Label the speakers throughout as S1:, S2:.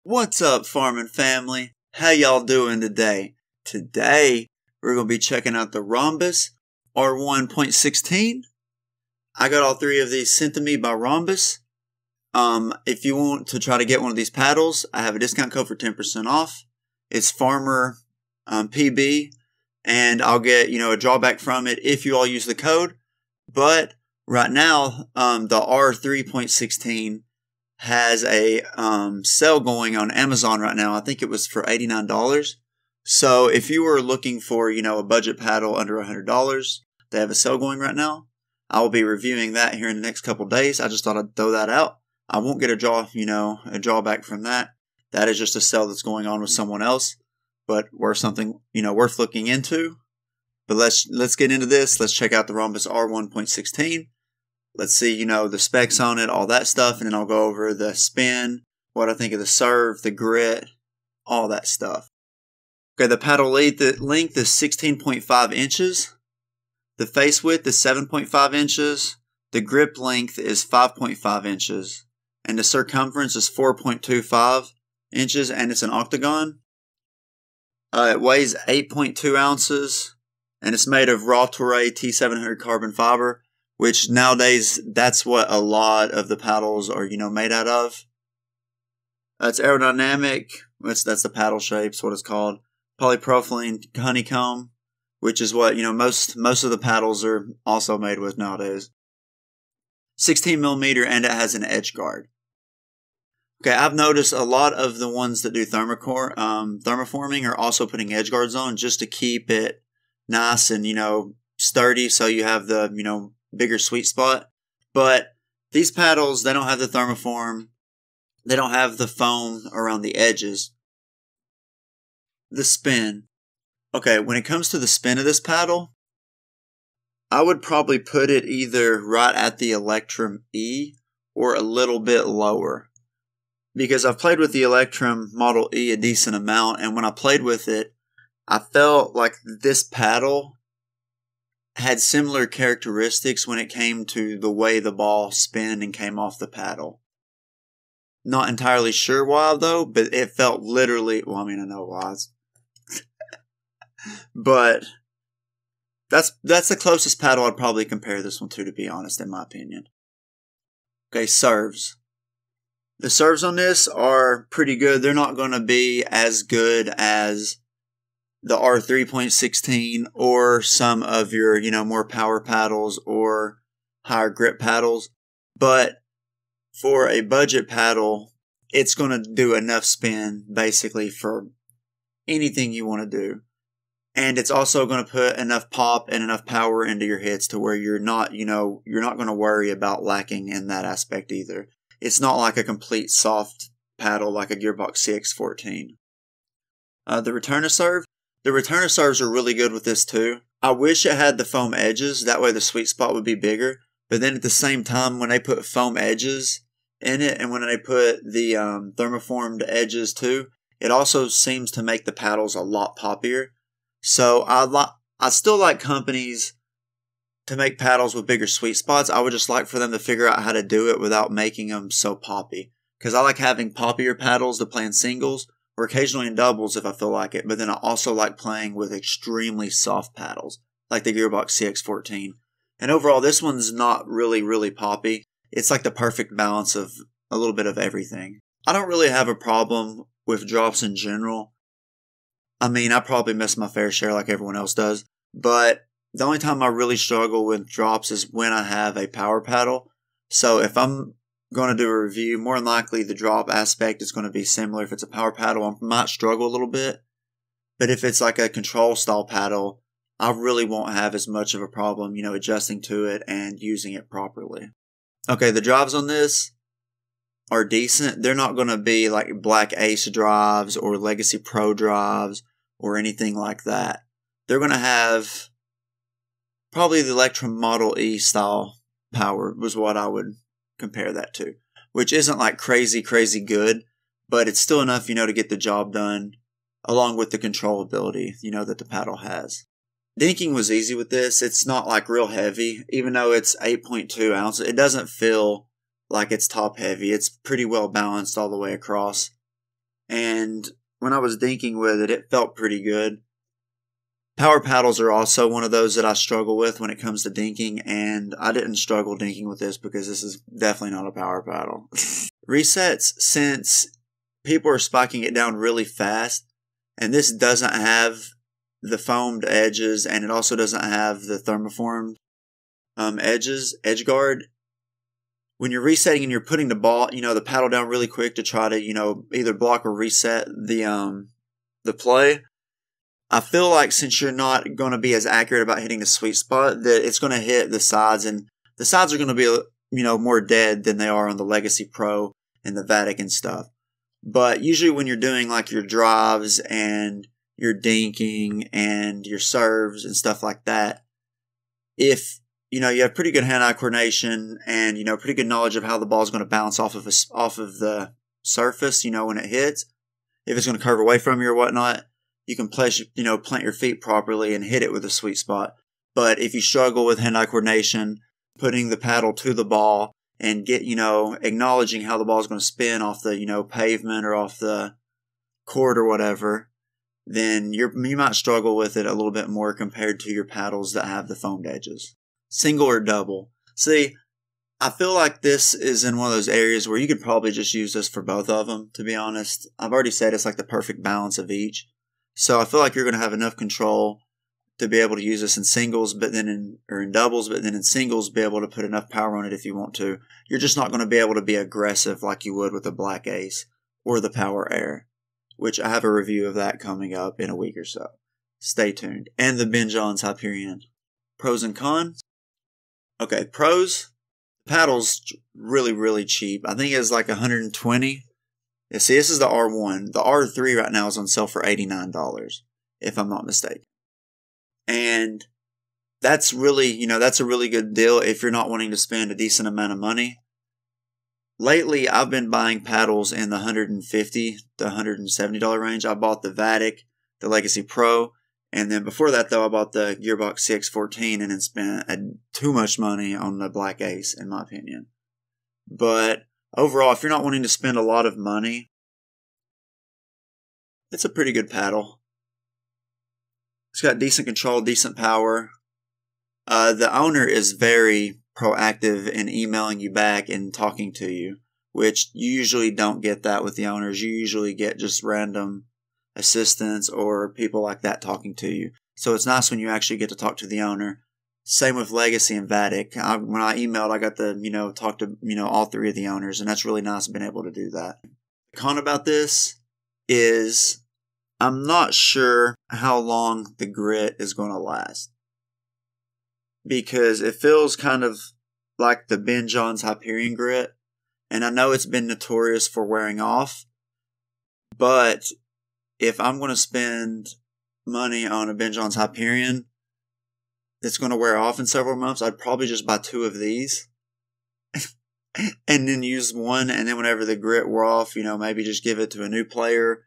S1: What's up, farming family? How y'all doing today? Today, we're going to be checking out the RONBUS R1.16. I got all three of these sent to me by RONBUS. If you want to try to get one of these paddles, I have a discount code for 10% off. It's FarmerPB, and I'll get, a drawback from it if you all use the code. But right now, the R3.16 has a sale going on Amazon right now. I think it was for $89. So if you were looking for, a budget paddle under $100, they have a sale going right now. I will be reviewing that here in the next couple days. I just thought I'd throw that out. I won't get a drawback from that. That is just a sale that's going on with someone else, but worth something, worth looking into. But let's get into this. Let's check out the RONBUS R1.16. Let's see, the specs on it, all that stuff, and then I'll go over the spin, what I think of the serve, the grit, all that stuff. Okay, the paddle length is 16.5 inches. The face width is 7.5 inches. The grip length is 5.5 inches. And the circumference is 4.25 inches, and it's an octagon. It weighs 8.2 ounces, and it's made of raw Toray T700 carbon fiber, which nowadays, that's what a lot of the paddles are, made out of. It's aerodynamic, that's the paddle shape's what it's called. Polypropylene honeycomb, which is what, most of the paddles are also made with nowadays. 16 millimeter, and it has an edge guard. Okay, I've noticed a lot of the ones that do thermoforming are also putting edge guards on just to keep it nice and, sturdy, so you have the, bigger sweet spot. But these paddles, they don't have the thermoform. They don't have the foam around the edges. The spin. Okay, when it comes to the spin of this paddle, I would probably put it either right at the Electrum E or a little bit lower. Because I've played with the Electrum Model E a decent amount, and when I played with it, I felt like this paddle had similar characteristics when it came to the way the ball spun and came off the paddle. Not entirely sure why though, but it felt literally, I know why. But that's the closest paddle I'd probably compare this one to be honest, in my opinion. Okay, serves. The serves on this are pretty good. They're not going to be as good as the R3.16 or some of your, more power paddles or higher grip paddles. But for a budget paddle, it's going to do enough spin basically for anything you want to do. And it's also going to put enough pop and enough power into your hits to where you're not, you're not going to worry about lacking in that aspect either. It's not like a complete soft paddle like a Gearbox CX14. The return to serve. The return serves are really good with this too. I wish it had the foam edges, that way the sweet spot would be bigger. But then at the same time, when they put foam edges in it and when they put the thermoformed edges too, it also seems to make the paddles a lot poppier. So I still like companies to make paddles with bigger sweet spots. I would just like for them to figure out how to do it without making them so poppy. Because I like having poppier paddles to play in singles, or occasionally in doubles if I feel like it. But then I also like playing with extremely soft paddles, like the Gearbox CX14. And overall, this one's not really poppy. It's like the perfect balance of a little bit of everything. I don't really have a problem with drops in general. I probably miss my fair share like everyone else does. But the only time I really struggle with drops is when I have a power paddle. So if I'm going to do a review, more than likely the drop aspect is going to be similar. If it's a power paddle, I might struggle a little bit. But if it's like a control style paddle, I really won't have as much of a problem, adjusting to it and using it properly. Okay, the drives on this are decent. They're not going to be like Black Ace drives or Legacy Pro drives or anything like that. They're going to have probably the Electrum Model E style power was what I would compare that to, which isn't like crazy good, but it's still enough, to get the job done, along with the controllability, that the paddle has. Dinking was easy with this. It's not like real heavy, even though it's 8.2 ounces. It doesn't feel like it's top heavy. It's pretty well balanced all the way across. And when I was dinking with it, it felt pretty good. Power paddles are also one of those that I struggle with when it comes to dinking, and I didn't struggle dinking with this because this is definitely not a power paddle. Resets, since people are spiking it down really fast, and this doesn't have the foamed edges, and it also doesn't have the thermoformed edge guard. When you're resetting and you're putting the ball, the paddle down really quick to try to, either block or reset the play, I feel like since you're not going to be as accurate about hitting the sweet spot, that it's going to hit the sides, and the sides are going to be, more dead than they are on the Legacy Pro and the Vatic and stuff. But usually when you're doing like your drives and your dinking and your serves and stuff like that, if you have pretty good hand-eye coordination and pretty good knowledge of how the ball is going to bounce off of the surface, when it hits, if it's going to curve away from you or whatnot, you can plant your feet properly and hit it with a sweet spot. But if you struggle with hand-eye coordination, putting the paddle to the ball and acknowledging how the ball is going to spin off the pavement or off the court or whatever, then you might struggle with it a little bit more compared to your paddles that have the foamed edges. Single or double. See, I feel like this is in one of those areas where you could probably just use this for both of them, to be honest. I've already said it's like the perfect balance of each. So I feel like you're going to have enough control to be able to use this in singles, but then in doubles, but then in singles be able to put enough power on it if you want to. You're just not going to be able to be aggressive like you would with the Black Ace or the Power Air, which I have a review of that coming up in a week or so. Stay tuned. And the Ben Johns Hyperion. Pros and cons. Okay, pros. The paddle's really, really cheap. I think it's like $120. Yeah, see, this is the R1. The R3 right now is on sale for $89, if I'm not mistaken. And that's really, that's a really good deal if you're not wanting to spend a decent amount of money. Lately, I've been buying paddles in the $150 to $170 range. I bought the Vatic, the Legacy Pro, and then before that, though, I bought the Gearbox 614 and then spent too much money on the Black Ace, in my opinion. But overall, if you're not wanting to spend a lot of money, it's a pretty good paddle. It's got decent control, decent power. The owner is very proactive in emailing you back and talking to you, which you usually don't get that with the owners. You usually get just random assistants or people like that talking to you. So it's nice when you actually get to talk to the owner. Same with Legacy and Vatic. When I emailed, I got to, talk to, all three of the owners, and that's really nice being able to do that. The con about this is I'm not sure how long the grit is going to last, because it feels kind of like the Ben Johns Hyperion grit, and I know it's been notorious for wearing off, but if I'm going to spend money on a Ben Johns Hyperion that's going to wear off in several months, I'd probably just buy 2 of these and then use one, and then whenever the grit wore off, maybe just give it to a new player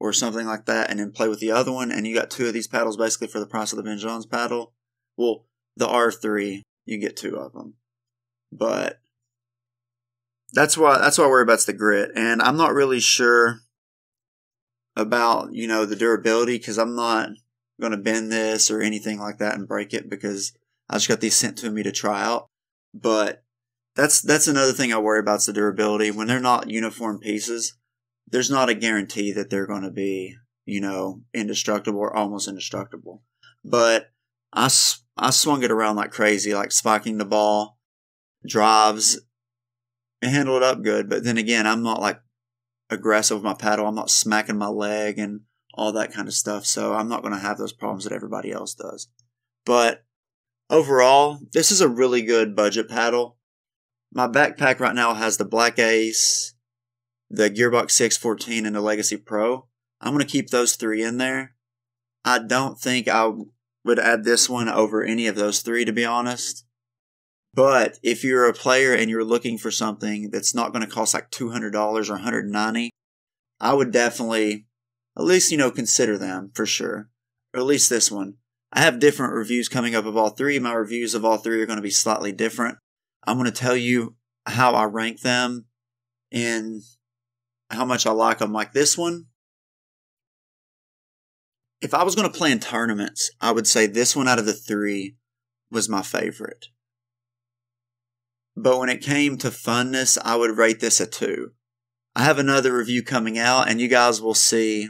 S1: or something like that, and then play with the other one, and you got 2 of these paddles basically for the price of the Ben Johns paddle. Well, the R3, you get 2 of them. But that's why I worry about the grit, and I'm not really sure about, the durability, because I'm not going to bend this or anything like that and break it, because I just got these sent to me to try out. But that's another thing I worry about is the durability. When they're not uniform pieces, there's not a guarantee that they're going to be, indestructible or almost indestructible. But I swung it around like crazy, like spiking the ball, drives, and handled it up good. But then again, I'm not like aggressive with my paddle. I'm not smacking my leg and all that kind of stuff. So I'm not going to have those problems that everybody else does. But overall, this is a really good budget paddle. My backpack right now has the Black Ace, the Gearbox 614, and the Legacy Pro. I'm going to keep those 3 in there. I don't think I would add this one over any of those 3, to be honest. But if you're a player and you're looking for something that's not going to cost like $200 or $190, I would definitely at least, consider them for sure. Or at least this one. I have different reviews coming up of all 3. My reviews of all 3 are going to be slightly different. I'm going to tell you how I rank them in how much I like them. Like this one, if I was going to play in tournaments, I would say this one out of the three was my favorite. But when it came to funness, I would rate this a 2. I have another review coming out, and you guys will see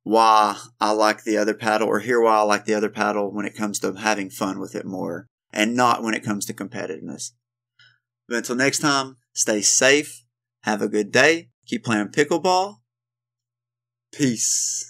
S1: why I like the other paddle, or hear why I like the other paddle when it comes to having fun with it more, and not when it comes to competitiveness. But until next time, stay safe, have a good day, keep playing pickleball. Peace.